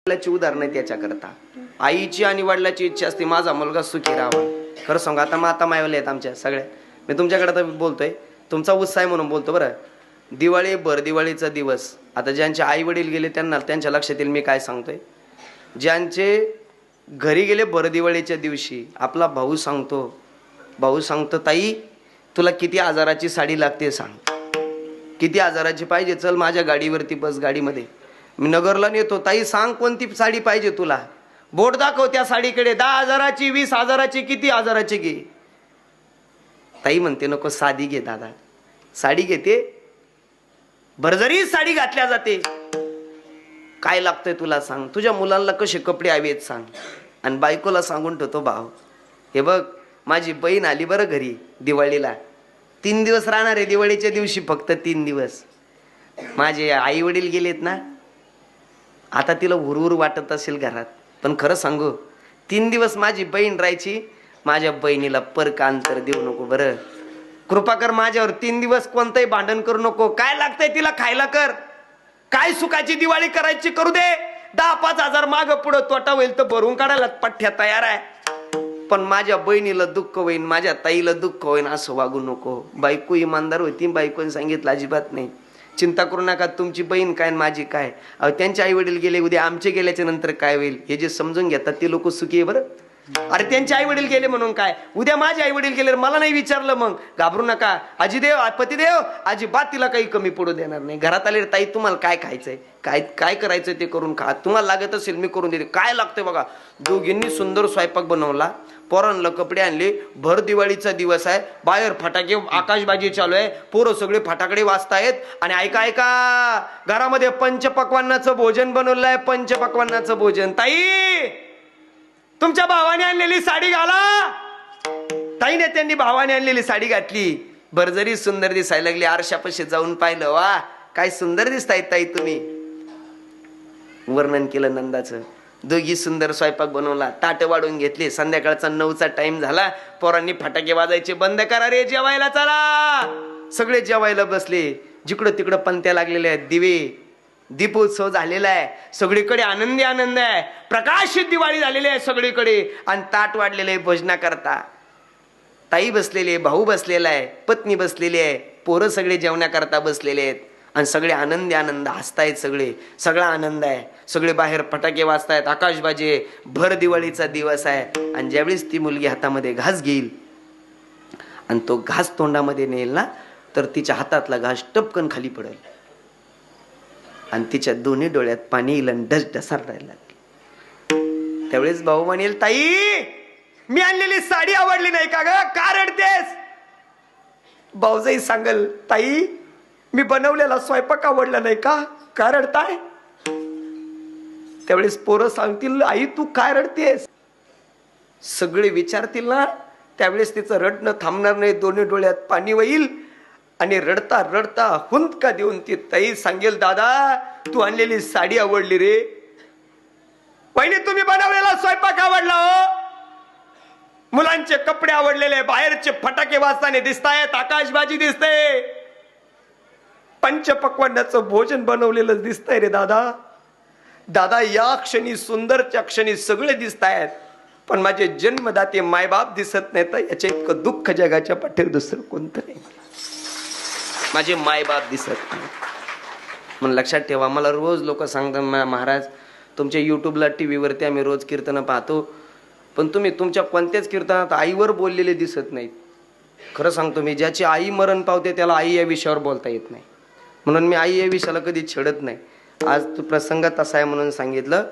वडिलांची उदाहरणं त्याच्याकरता आईची आणि वडिलांची इच्छा असते माझा मुलगा सुखी राहावा. खरं सांगू आता माता मायवले आहेत आमच्या सगळ्या. मी तुमच्याकडे तर बोलतोय, तुमचा उत्साह आहे म्हणून बोलतो बरं. दिवाळी भर दिवाळीचा दिवस, आता ज्यांचे आई वडील गेले त्यांना त्यांच्या लक्षात येईल मी काय सांगतोय. ज्यांचे घरी गेले भर दिवाळीच्या दिवशी आपला भाऊ सांगतो ताई तुला किती हजाराची साडी लागते सांग, किती हजाराची पाहिजे, चल माझ्या गाडीवरती बस, गाडीमध्ये मी नगरला नेतो, ताई सांग कोणती साडी पाहिजे तुला, बोट दाखव त्या साडीकडे, 10,000ची 20,000ची किती हजाराची घे. ताई म्हणते नको साधी घे दादा. साडी घेते, भरजरी साडी घातल्या जाते. काय लागतंय तुला सांग, तुझ्या मुलांना कसे कपडे हवेत सांग. आणि बायकोला सांगून ठेवतो भाव हे बघ माझी बहीण आली बरं घरी दिवाळीला, 3 दिवस राहणार आहे दिवाळीच्या दिवशी, फक्त 3 दिवस. माझे आई वडील गेलेत ना, आता तिला हुरहुर वाटत असेल घरात, पण खरं सांगू 3 दिवस माझी बहीण राहायची. माझ्या बहिणीला परकांतर देऊ नको बरं, कृपा कर माझ्यावर. 3 दिवस कोणतंही भांडण करू नको. काय लागतंय तिला खायला कर, काय सुखाची दिवाळी करायची करू दे. 10-5 हजार माग पुढं तोटा होईल तर भरून काढायला पठ्ठ्या तयार आहे, पण माझ्या बहिणीला दुःख होईन, माझ्या ताईला दुःख होईन असं वागू नको. बायको इमानदार होती, बायकोने सांगितलं अजिबात नाही, चिंता करू नका, तुमची बहीण काय माझी काय. त्यांचे आई वडील गेले, उद्या आमचे गेल्याच्या नंतर काय होईल हे जे समजून घेतात ते लोक सुखी आहे बरं. अरे त्यांचे आई वडील गेले म्हणून काय, उद्या माझे आई वडील गेले मला नाही विचारलं मग घाबरू नका. आजीदेव पतिदेव अजिबात तिला काही कमी पडू देणार नाही. घरात आले ताई तुम्हाला काय खायचंय, काय काय करायचंय ते करून खा, तुम्हाला लागत असेल मी करून देते. काय लागतंय बघा. दोघींनी सुंदर स्वयंपाक बनवला, पोरांना कपडे आणले, भर दिवाळीचा दिवस आहे, बाहेर फटाके आकाशबाजी चालू आहे, पोरं सगळे फटाकडे वाजतायत. आणि ऐका ऐका घरामध्ये पंचपक्वान्नाचं भोजन बनवलंय, पंचपक्वान्नाचं भोजन. ताई तुमच्या भावाने आणलेली साडी घाला. ताईने त्यांनी भावाने आणलेली साडी घातली, भरजरी सुंदर दिसायला लागली. आरशापाशी जाऊन पाहिलं, वा काय सुंदर दिसतायत ताई तुम्ही. वर्णन केलं नंदाचं. दोघी सुंदर स्वयंपाक बनवला, ताट वाढून घेतले. संध्याकाळचा 9चा टाइम झाला, पोरांनी फटाके वाजायचे बंद करा रे, जेवायला चला. सगळे जेवायला बसले. जिकडं तिकडं पंत्या लागलेल्या आहेत, दिवे, दीपोत्सव झालेला आहे, सगळीकडे आनंदी आनंद आहे, प्रकाशित दिवाळी झालेली आहे सगळीकडे. आणि ताट वाढलेले आहे भोजना करता. ताई बसलेली आहे, भाऊ बसलेला आहे, पत्नी बसलेली आहे, पोरं सगळे जेवण्याकरता बसलेले आहेत. आणि सगळे आनंदी आनंद हसतायत, सगळा आनंद आहे. सगळे बाहेर फटाके वाजतायत, आकाशबाजी आहे, भर दिवाळीचा दिवस आहे. आणि ज्यावेळेस ती मुलगी हातामध्ये घास घेईल आणि तो घास तोंडामध्ये नेईल ना, तर तिच्या हातातला घास टपकन खाली पडेल आणि तिच्या दोन्ही डोळ्यात पाणी येईल आणि ढसढसायला लागेल. त्यावेळेस भाऊ म्हणेल, ताई मी आणलेली साडी आवडली नाही का ग, का रडतेस. भाऊजाई सांगल, ताई मी बनवलेला स्वयंपाक आवडला नाही का, का रडताय. त्यावेळेस पोरं सांगतील, आई तू काय रडतेस. सगळे विचारतील ना, त्यावेळेस तिचं रडणं थांबणार नाही, दोन्ही डोळ्यात पाणी होईल. आणि रडता रडता हुंदका देऊन ती ताई सांगेल, दादा तू आणलेली साडी आवडली रे. वहिनी तुम्ही बनवलेला स्वयंपाक आवडला हो, मुलांचे कपडे आवडलेले, बाहेरचे फटाके वाजताना दिसतायत, आकाशबाजी दिसते, पंचपक्वान्नाचं भोजन बनवलेलं दिसतंय रे दादा. दादा या क्षणी सुंदरच्या क्षणी सगळे दिसतायत, पण माझे जन्मदाते मायबाप दिसत नाहीत. याच्या इतकं दुःख जगाच्या पाठीवर दुसरं कोणतं नाही. माझे मायबाप दिसत नाही. म्हणून लक्षात ठेवा, मला रोज लोक सांगतात महाराज तुमच्या युट्यूबला टीव्हीवरती आम्ही रोज कीर्तन पाहतो, पण तुम्ही तुमच्या कोणत्याच कीर्तनात आईवर बोललेले दिसत नाहीत. खरं सांगतो मी, ज्याची आई मरण पावते त्याला आई या विषयावर बोलता येत नाही. म्हणून मी आई या विषयाला कधी छेडत नाही. आज तो प्रसंग तसा आहे म्हणून सांगितलं.